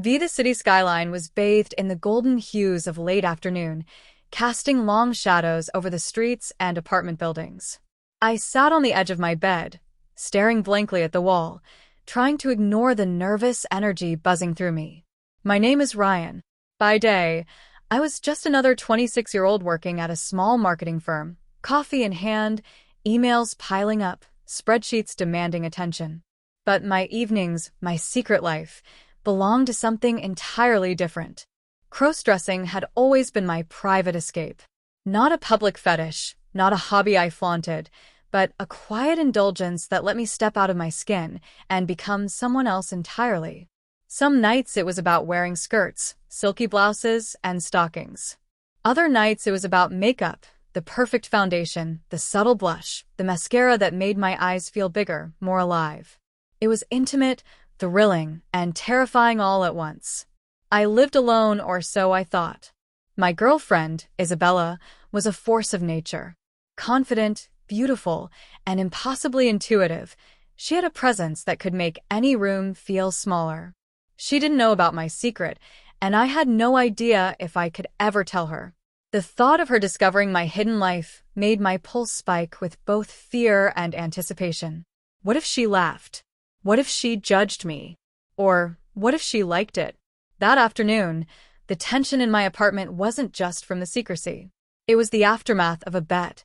The city skyline was bathed in the golden hues of late afternoon, casting long shadows over the streets and apartment buildings. I sat on the edge of my bed, staring blankly at the wall, trying to ignore the nervous energy buzzing through me. My name is Ryan. By day, I was just another 26-year-old working at a small marketing firm, coffee in hand, emails piling up, spreadsheets demanding attention. But my evenings, my secret life, belonged to something entirely different. Crossdressing had always been my private escape. Not a public fetish, not a hobby I flaunted, but a quiet indulgence that let me step out of my skin and become someone else entirely. Some nights it was about wearing skirts, silky blouses, and stockings. Other nights it was about makeup, the perfect foundation, the subtle blush, the mascara that made my eyes feel bigger, more alive. It was intimate, thrilling, and terrifying all at once. I lived alone, or so I thought. My girlfriend, Isabella, was a force of nature. Confident, beautiful, and impossibly intuitive, she had a presence that could make any room feel smaller. She didn't know about my secret, and I had no idea if I could ever tell her. The thought of her discovering my hidden life made my pulse spike with both fear and anticipation. What if she laughed? What if she judged me? Or what if she liked it? That afternoon, the tension in my apartment wasn't just from the secrecy. It was the aftermath of a bet,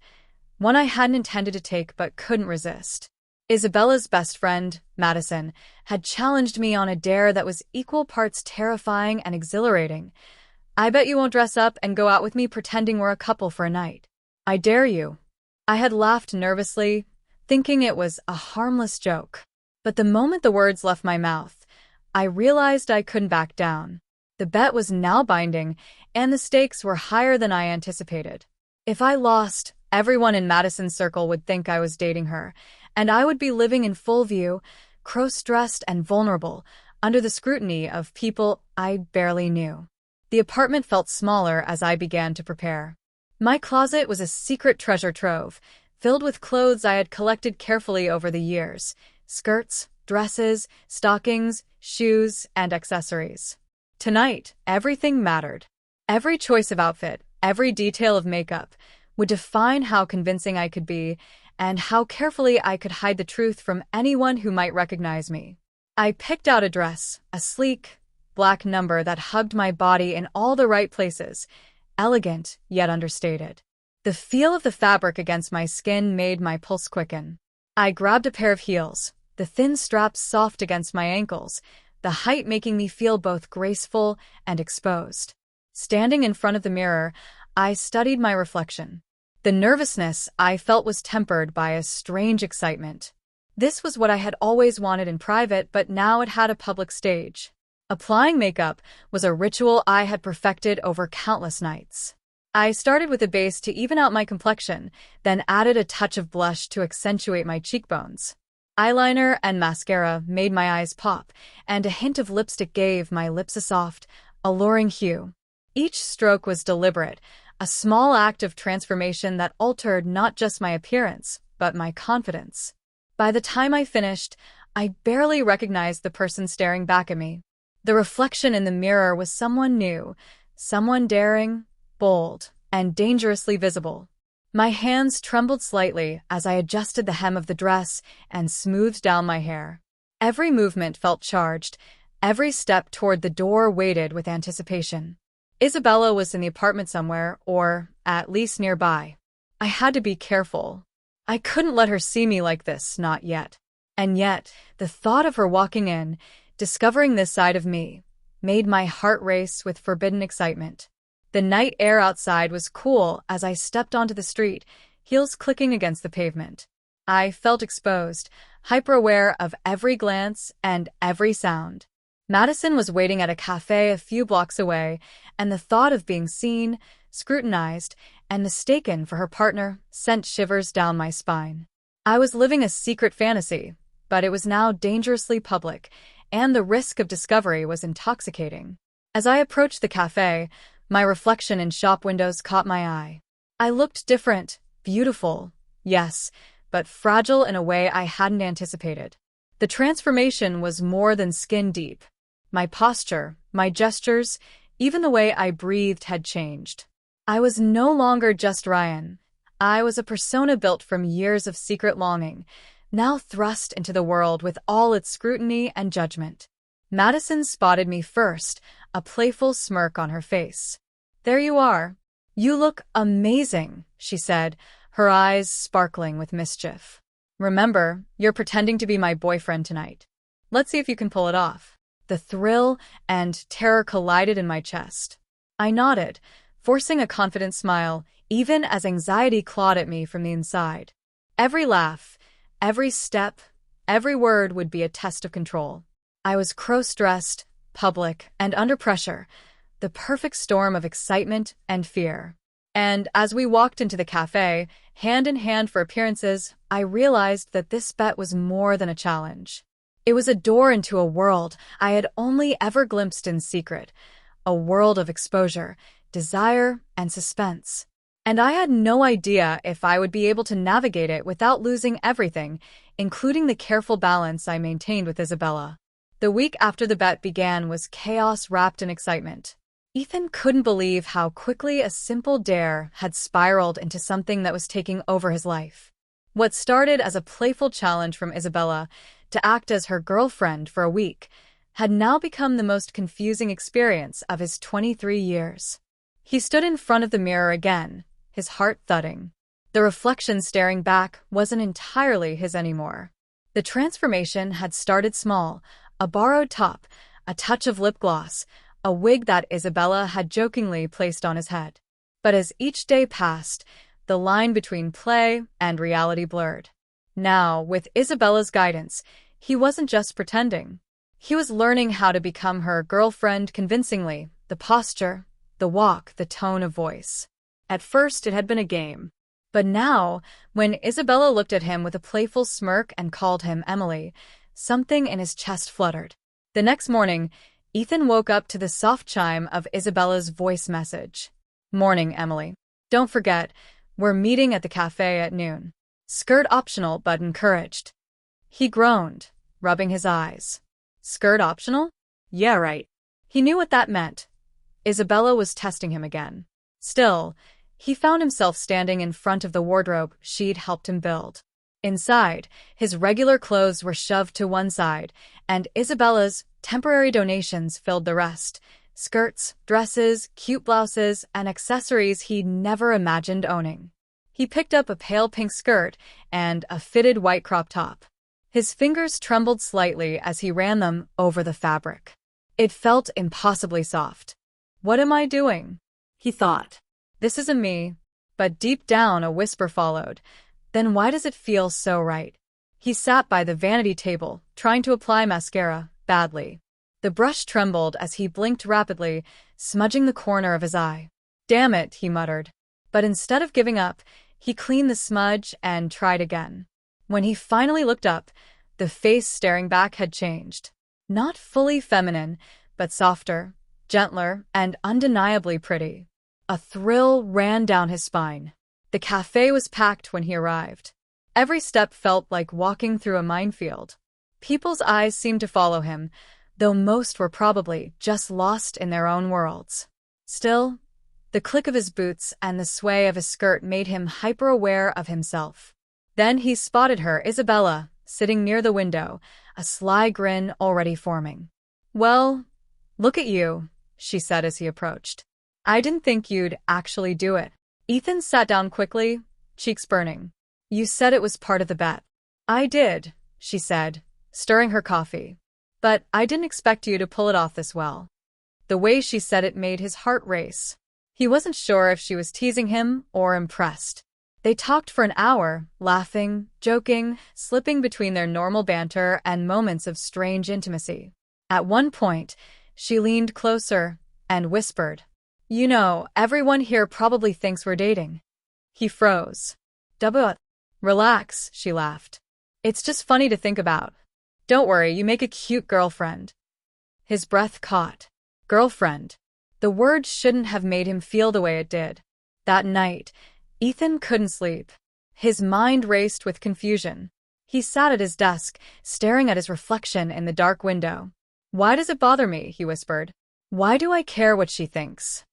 one I hadn't intended to take but couldn't resist. Isabella's best friend, Madison, had challenged me on a dare that was equal parts terrifying and exhilarating. "I bet you won't dress up and go out with me pretending we're a couple for a night. I dare you." I had laughed nervously, thinking it was a harmless joke. But the moment the words left my mouth, I realized I couldn't back down. The bet was now binding, and the stakes were higher than I anticipated. If I lost, everyone in Madison's circle would think I was dating her, and I would be living in full view, cross-dressed and vulnerable, under the scrutiny of people I barely knew. The apartment felt smaller as I began to prepare. My closet was a secret treasure trove, filled with clothes I had collected carefully over the years: skirts, dresses, stockings, shoes, and accessories. Tonight, everything mattered. Every choice of outfit, every detail of makeup, would define how convincing I could be and how carefully I could hide the truth from anyone who might recognize me. I picked out a dress, a sleek, black number that hugged my body in all the right places, elegant yet understated. The feel of the fabric against my skin made my pulse quicken. I grabbed a pair of heels, the thin straps soft against my ankles, the height making me feel both graceful and exposed. Standing in front of the mirror, I studied my reflection. The nervousness I felt was tempered by a strange excitement. This was what I had always wanted in private, but now it had a public stage. Applying makeup was a ritual I had perfected over countless nights. I started with a base to even out my complexion, then added a touch of blush to accentuate my cheekbones. Eyeliner and mascara made my eyes pop, and a hint of lipstick gave my lips a soft, alluring hue. Each stroke was deliberate, a small act of transformation that altered not just my appearance, but my confidence. By the time I finished, I barely recognized the person staring back at me. The reflection in the mirror was someone new, someone daring, bold, and dangerously visible. My hands trembled slightly as I adjusted the hem of the dress and smoothed down my hair. Every movement felt charged, every step toward the door weighted with anticipation. Isabella was in the apartment somewhere, or at least nearby. I had to be careful. I couldn't let her see me like this, not yet. And yet, the thought of her walking in, discovering this side of me, made my heart race with forbidden excitement. The night air outside was cool as I stepped onto the street, heels clicking against the pavement. I felt exposed, hyper-aware of every glance and every sound. Madison was waiting at a cafe a few blocks away, and the thought of being seen, scrutinized, and mistaken for her partner sent shivers down my spine. I was living a secret fantasy, but it was now dangerously public, and the risk of discovery was intoxicating. As I approached the cafe, my reflection in shop windows caught my eye. I looked different, beautiful, yes, but fragile in a way I hadn't anticipated. The transformation was more than skin deep. My posture, my gestures, even the way I breathed had changed. I was no longer just Ryan. I was a persona built from years of secret longing, now thrust into the world with all its scrutiny and judgment. Madison spotted me first, a playful smirk on her face. "There you are. You look amazing," she said, her eyes sparkling with mischief. "Remember, you're pretending to be my boyfriend tonight. Let's see if you can pull it off." The thrill and terror collided in my chest. I nodded, forcing a confident smile, even as anxiety clawed at me from the inside. Every laugh, every step, every word would be a test of control. I was cross-dressed, public, and under pressure, the perfect storm of excitement and fear. And as we walked into the cafe, hand in hand for appearances, I realized that this bet was more than a challenge. It was a door into a world I had only ever glimpsed in secret, a world of exposure, desire, and suspense. And I had no idea if I would be able to navigate it without losing everything, including the careful balance I maintained with Isabella. The week after the bet began was chaos wrapped in excitement. Ethan couldn't believe how quickly a simple dare had spiraled into something that was taking over his life. What started as a playful challenge from Isabella to act as her girlfriend for a week had now become the most confusing experience of his 23 years. He stood in front of the mirror again, his heart thudding. The reflection staring back wasn't entirely his anymore. The transformation had started small, a borrowed top, a touch of lip gloss, a wig that Isabella had jokingly placed on his head. But as each day passed, the line between play and reality blurred. Now, with Isabella's guidance, he wasn't just pretending. He was learning how to become her girlfriend convincingly, the posture, the walk, the tone of voice. At first, it had been a game. But now, when Isabella looked at him with a playful smirk and called him Emily, something in his chest fluttered. The next morning, Ethan woke up to the soft chime of Isabella's voice message. "Morning, Emily. Don't forget, we're meeting at the cafe at noon. Skirt optional but encouraged." He groaned, rubbing his eyes. Skirt optional? Yeah, right. He knew what that meant. Isabella was testing him again. Still, he found himself standing in front of the wardrobe she'd helped him build. Inside, his regular clothes were shoved to one side, and Isabella's temporary donations filled the rest. Skirts, dresses, cute blouses, and accessories he'd never imagined owning. He picked up a pale pink skirt and a fitted white crop top. His fingers trembled slightly as he ran them over the fabric. It felt impossibly soft. "What am I doing?" he thought. "This isn't me." But deep down a whisper followed. "Then why does it feel so right?" He sat by the vanity table, trying to apply mascara, badly. The brush trembled as he blinked rapidly, smudging the corner of his eye. "Damn it," he muttered. But instead of giving up, he cleaned the smudge and tried again. When he finally looked up, the face staring back had changed. Not fully feminine, but softer, gentler, and undeniably pretty. A thrill ran down his spine. The cafe was packed when he arrived. Every step felt like walking through a minefield. People's eyes seemed to follow him, though most were probably just lost in their own worlds. Still, the click of his boots and the sway of his skirt made him hyper-aware of himself. Then he spotted her, Isabella, sitting near the window, a sly grin already forming. "Well, look at you," she said as he approached. "I didn't think you'd actually do it." Ethan sat down quickly, cheeks burning. "You said it was part of the bet." "I did," she said, stirring her coffee. "But I didn't expect you to pull it off this well." The way she said it made his heart race. He wasn't sure if she was teasing him or impressed. They talked for an hour, laughing, joking, slipping between their normal banter and moments of strange intimacy. At one point, she leaned closer and whispered, "You know, everyone here probably thinks we're dating." He froze. "Duh. Relax," she laughed. "It's just funny to think about. Don't worry, you make a cute girlfriend." His breath caught. Girlfriend. The word shouldn't have made him feel the way it did. That night, Ethan couldn't sleep. His mind raced with confusion. He sat at his desk, staring at his reflection in the dark window. Why does it bother me? He whispered. Why do I care what she thinks?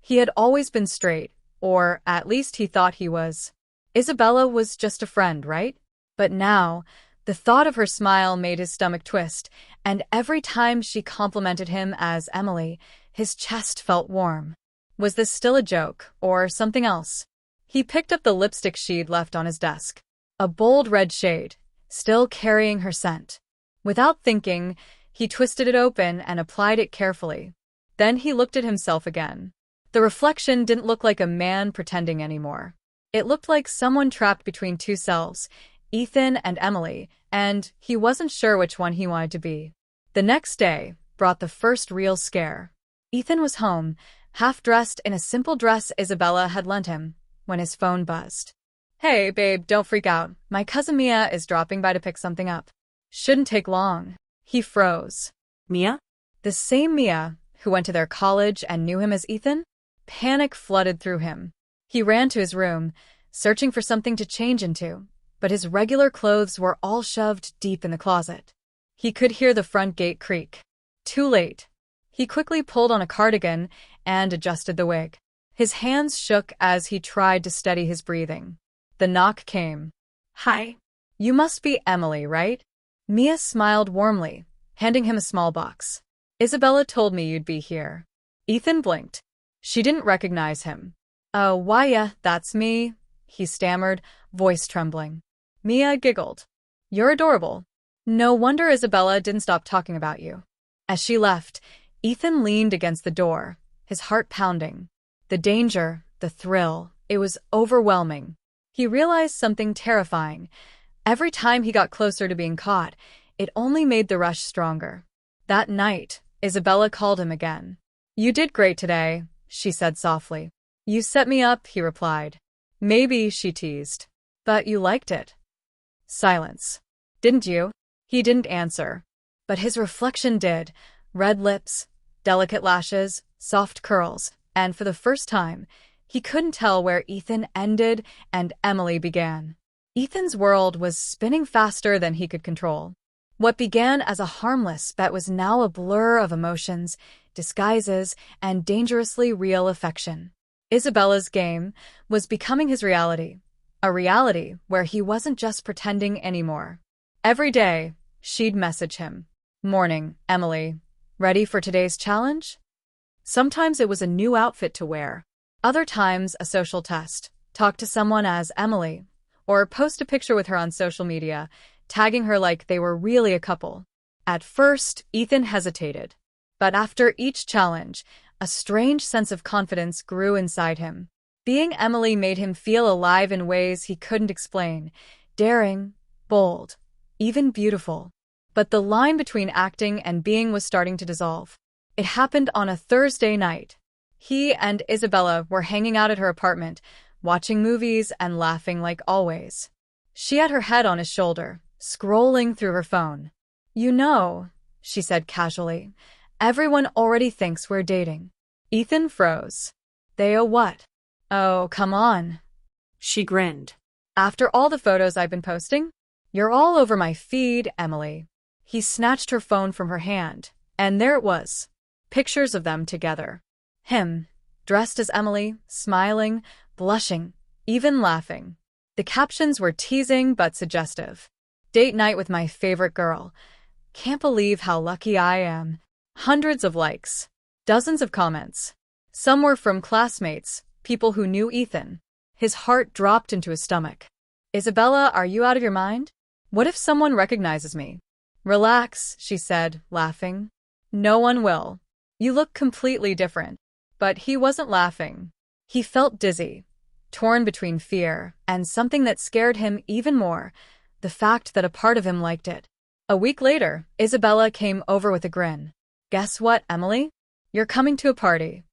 He had always been straight, or at least he thought he was. Isabella was just a friend, right? But now, the thought of her smile made his stomach twist, and every time she complimented him as Emily, his chest felt warm. Was this still a joke, or something else? He picked up the lipstick she'd left on his desk. A bold red shade, still carrying her scent. Without thinking, he twisted it open and applied it carefully. Then he looked at himself again. The reflection didn't look like a man pretending anymore. It looked like someone trapped between two selves, Ethan and Emily, and he wasn't sure which one he wanted to be. The next day brought the first real scare. Ethan was home, half-dressed in a simple dress Isabella had lent him, when his phone buzzed. Hey, babe, don't freak out. My cousin Mia is dropping by to pick something up. Shouldn't take long. He froze. Mia? The same Mia who went to their college and knew him as Ethan? Panic flooded through him. He ran to his room, searching for something to change into, but his regular clothes were all shoved deep in the closet. He could hear the front gate creak. Too late. He quickly pulled on a cardigan and adjusted the wig. His hands shook as he tried to steady his breathing. The knock came. Hi. You must be Emily, right? Mia smiled warmly, handing him a small box. Isabella told me you'd be here. Ethan blinked. She didn't recognize him. Oh, why, yeah, that's me, he stammered, voice trembling. Mia giggled. You're adorable. No wonder Isabella didn't stop talking about you. As she left, Ethan leaned against the door, his heart pounding. The danger, the thrill, it was overwhelming. He realized something terrifying. Every time he got closer to being caught, it only made the rush stronger. That night, Isabella called him again. You did great today, she said softly. You set me up, he replied. Maybe, she teased. But you liked it. Silence. Didn't you? He didn't answer. But his reflection did. Red lips, delicate lashes, soft curls, and for the first time, he couldn't tell where Ethan ended and Emily began. Ethan's world was spinning faster than he could control. What began as a harmless bet was now a blur of emotions, disguises, and dangerously real affection. Isabella's game was becoming his reality, a reality where he wasn't just pretending anymore. Every day, she'd message him. Morning, Emily. Ready for today's challenge? Sometimes it was a new outfit to wear. Other times, a social test. Talk to someone as Emily. Or post a picture with her on social media, tagging her like they were really a couple. At first, Ethan hesitated. But after each challenge, a strange sense of confidence grew inside him. Being Emily made him feel alive in ways he couldn't explain. Daring, bold, even beautiful. But the line between acting and being was starting to dissolve. It happened on a Thursday night. He and Isabella were hanging out at her apartment, watching movies and laughing like always. She had her head on his shoulder, scrolling through her phone. You know, she said casually, everyone already thinks we're dating. Ethan froze. They what? Oh, come on. She grinned. After all the photos I've been posting? You're all over my feed, Emily. He snatched her phone from her hand, and there it was. Pictures of them together. Him, dressed as Emily, smiling, blushing, even laughing. The captions were teasing but suggestive. Date night with my favorite girl. Can't believe how lucky I am. Hundreds of likes. Dozens of comments. Some were from classmates, people who knew Ethan. His heart dropped into his stomach. Isabella, are you out of your mind? What if someone recognizes me? Relax, she said, laughing. No one will. You look completely different. But he wasn't laughing. He felt dizzy, torn between fear and something that scared him even more, the fact that a part of him liked it. A week later, Isabella came over with a grin. Guess what, Emily? You're coming to a party.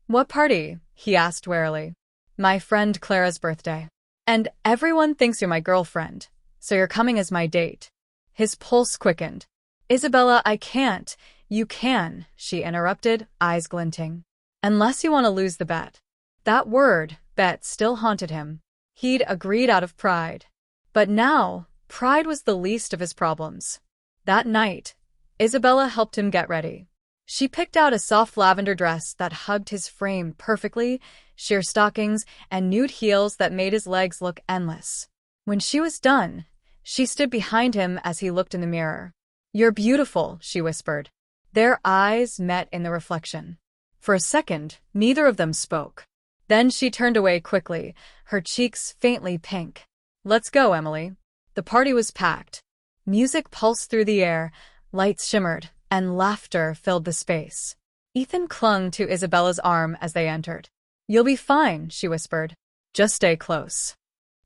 What party? He asked warily. My friend Clara's birthday. And everyone thinks you're my girlfriend, so you're coming as my date. His pulse quickened. Isabella, I can't. You can, she interrupted, eyes glinting. Unless you want to lose the bet. That word, bet, still haunted him. He'd agreed out of pride. But now, pride was the least of his problems. That night, Isabella helped him get ready. She picked out a soft lavender dress that hugged his frame perfectly, sheer stockings, and nude heels that made his legs look endless. When she was done, she stood behind him as he looked in the mirror. "You're beautiful," she whispered. Their eyes met in the reflection. For a second, neither of them spoke. Then she turned away quickly, her cheeks faintly pink. "Let's go, Emily." The party was packed. Music pulsed through the air, lights shimmered, and laughter filled the space. Ethan clung to Isabella's arm as they entered. "You'll be fine," she whispered. "Just stay close."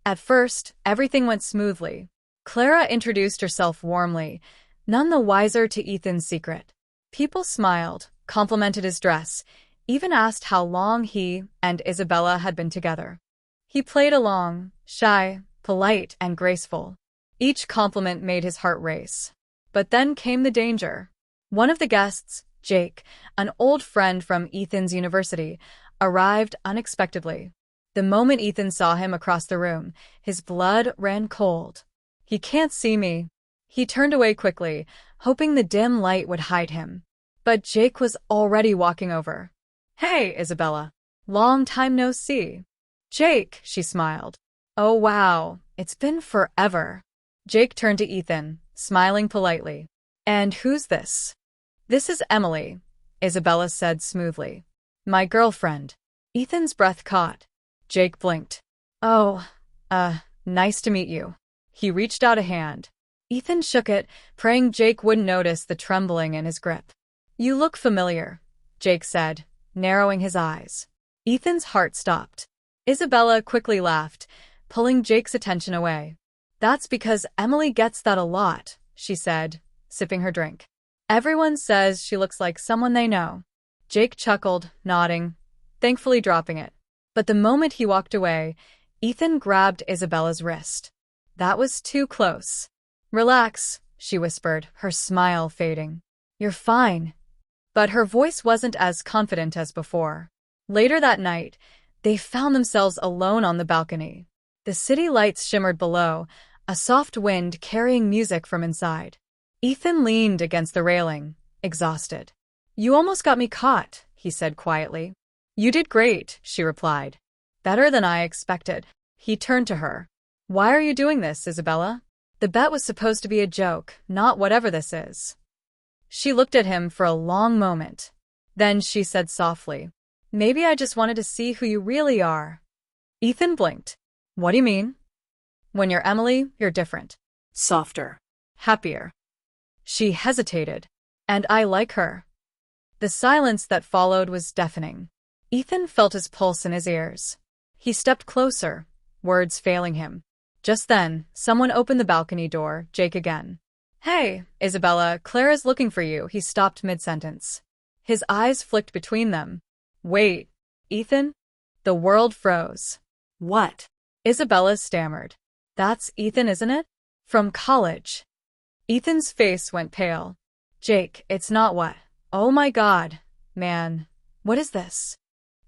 At first, everything went smoothly. Clara introduced herself warmly, none the wiser to Ethan's secret. People smiled, complimented his dress, even asked how long he and Isabella had been together. He played along, shy, polite, and graceful. Each compliment made his heart race. But then came the danger. One of the guests, Jake, an old friend from Ethan's university, arrived unexpectedly. The moment Ethan saw him across the room, his blood ran cold. "He can't see me." He turned away quickly, hoping the dim light would hide him. But Jake was already walking over. "Hey, Isabella. Long time no see." "Jake," she smiled. "Oh wow, it's been forever." Jake turned to Ethan, smiling politely. "And who's this?" "This is Emily," Isabella said smoothly. "My girlfriend." Ethan's breath caught. Jake blinked. "Oh, nice to meet you." He reached out a hand. Ethan shook it, praying Jake wouldn't notice the trembling in his grip. "You look familiar," Jake said, narrowing his eyes. Ethan's heart stopped. Isabella quickly laughed, pulling Jake's attention away. "That's because Emily gets that a lot," she said, sipping her drink. "Everyone says she looks like someone they know." Jake chuckled, nodding, thankfully dropping it. But the moment he walked away, Ethan grabbed Isabella's wrist. That was too close. "Relax," she whispered, her smile fading. "You're fine." But her voice wasn't as confident as before. Later that night, they found themselves alone on the balcony. The city lights shimmered below, a soft wind carrying music from inside. Ethan leaned against the railing, exhausted. "You almost got me caught," he said quietly. "You did great," she replied. "Better than I expected." He turned to her. "Why are you doing this, Isabella? The bet was supposed to be a joke, not whatever this is." She looked at him for a long moment. Then she said softly, "Maybe I just wanted to see who you really are." Ethan blinked. "What do you mean?" "When you're Emily, you're different. Softer. Happier." She hesitated. "And I like her." The silence that followed was deafening. Ethan felt his pulse in his ears. He stepped closer, words failing him. Just then, someone opened the balcony door, Jake again. "Hey, Isabella, Clara's looking for you," he stopped mid-sentence. His eyes flicked between them. "Wait, Ethan?" The world froze. "What?" Isabella stammered. "That's Ethan, isn't it? From college." Ethan's face went pale. "Jake, it's not what?" "Oh my God, man. What is this?"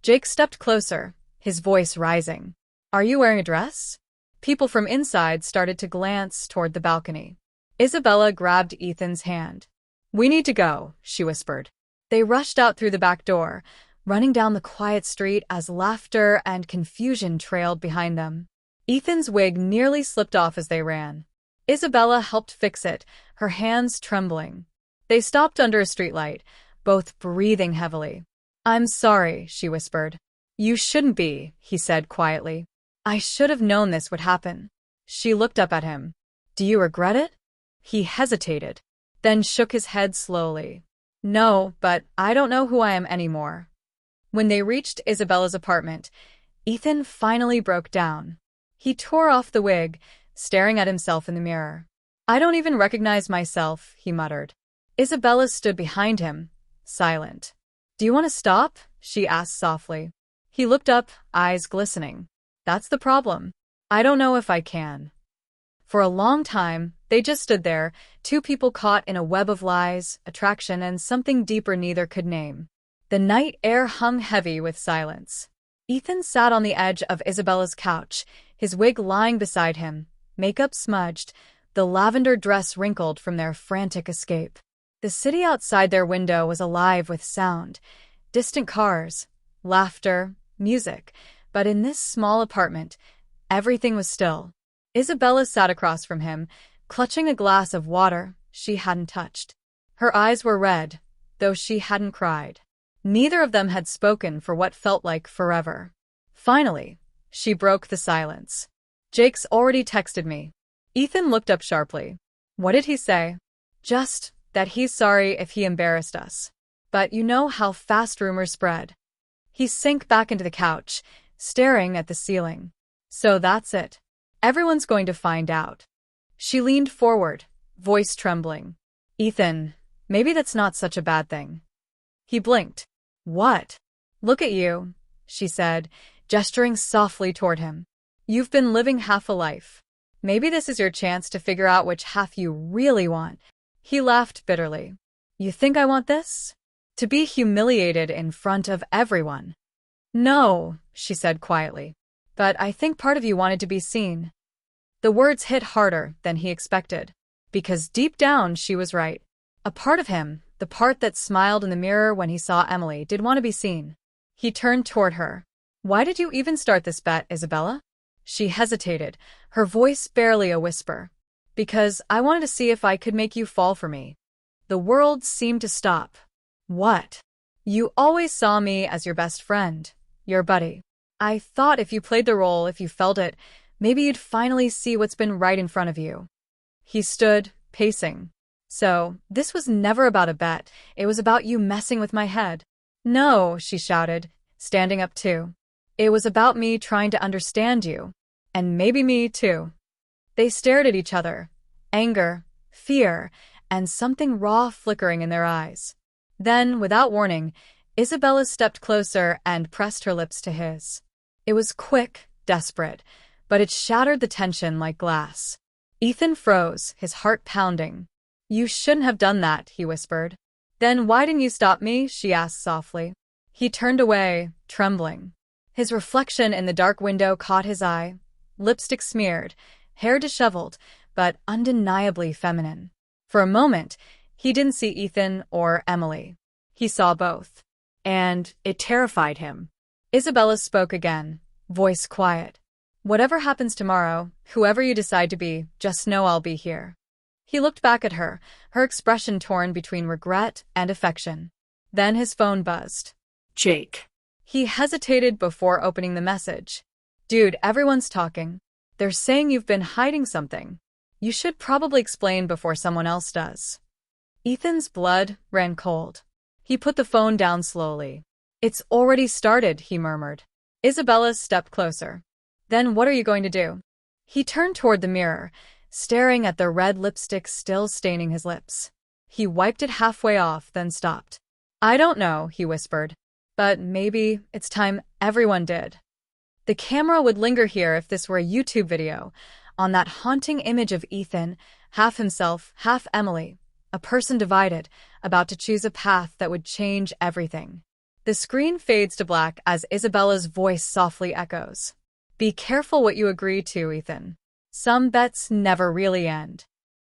Jake stepped closer, his voice rising. "Are you wearing a dress?" People from inside started to glance toward the balcony. Isabella grabbed Ethan's hand. "We need to go," she whispered. They rushed out through the back door, running down the quiet street as laughter and confusion trailed behind them. Ethan's wig nearly slipped off as they ran. Isabella helped fix it, her hands trembling. They stopped under a streetlight, both breathing heavily. "I'm sorry," she whispered. "You shouldn't be," he said quietly. "I should have known this would happen." She looked up at him. "Do you regret it?" He hesitated, then shook his head slowly. "No, but I don't know who I am anymore." When they reached Isabella's apartment, Ethan finally broke down. He tore off the wig, staring at himself in the mirror. "I don't even recognize myself," he muttered. Isabella stood behind him, silent. "Do you want to stop?" she asked softly. He looked up, eyes glistening. "That's the problem. I don't know if I can." For a long time, they just stood there, two people caught in a web of lies, attraction, and something deeper neither could name. The night air hung heavy with silence. Ethan sat on the edge of Isabella's couch, his wig lying beside him, makeup smudged, the lavender dress wrinkled from their frantic escape. The city outside their window was alive with sound, distant cars, laughter, music, but in this small apartment, everything was still. Isabella sat across from him, clutching a glass of water she hadn't touched. Her eyes were red, though she hadn't cried. Neither of them had spoken for what felt like forever. Finally, she broke the silence. "Jake's already texted me." Ethan looked up sharply. "What did he say?" "Just that he's sorry if he embarrassed us. But you know how fast rumors spread." He sank back into the couch, staring at the ceiling. "So that's it. Everyone's going to find out." She leaned forward, voice trembling. "Ethan, maybe that's not such a bad thing." He blinked. "What?" "Look at you," she said, gesturing softly toward him. "You've been living half a life. Maybe this is your chance to figure out which half you really want." He laughed bitterly. "You think I want this? To be humiliated in front of everyone?" "No," she said quietly. "But I think part of you wanted to be seen." The words hit harder than he expected, because deep down she was right. A part of him, the part that smiled in the mirror when he saw Emily, did want to be seen. He turned toward her. "Why did you even start this bet, Isabella?" She hesitated, her voice barely a whisper. "Because I wanted to see if I could make you fall for me." The world seemed to stop. "What?" "You always saw me as your best friend, your buddy. I thought if you played the role, if you felt it, maybe you'd finally see what's been right in front of you." He stood, pacing. "So, this was never about a bet, it was about you messing with my head." "No," she shouted, standing up too. "It was about me trying to understand you. And maybe me too." They stared at each other, anger, fear, and something raw flickering in their eyes. Then, without warning, Isabella stepped closer and pressed her lips to his. It was quick, desperate, but it shattered the tension like glass. Ethan froze, his heart pounding. "You shouldn't have done that," he whispered. "Then why didn't you stop me?" she asked softly. He turned away, trembling. His reflection in the dark window caught his eye, lipstick smeared, hair disheveled, but undeniably feminine. For a moment, he didn't see Ethan or Emily. He saw both. And it terrified him. Isabella spoke again, voice quiet. "Whatever happens tomorrow, whoever you decide to be, just know I'll be here." He looked back at her, her expression torn between regret and affection. Then his phone buzzed. "Jake." He hesitated before opening the message. "Dude, everyone's talking. They're saying you've been hiding something. You should probably explain before someone else does." Ethan's blood ran cold. He put the phone down slowly. "It's already started," he murmured. Isabella stepped closer. "Then what are you going to do?" He turned toward the mirror, staring at the red lipstick still staining his lips. He wiped it halfway off, then stopped. "I don't know," he whispered. "But maybe it's time everyone did." The camera would linger here if this were a YouTube video, on that haunting image of Ethan, half himself, half Emily, a person divided, about to choose a path that would change everything. The screen fades to black as Isabella's voice softly echoes. "Be careful what you agree to, Ethan. Some bets never really end."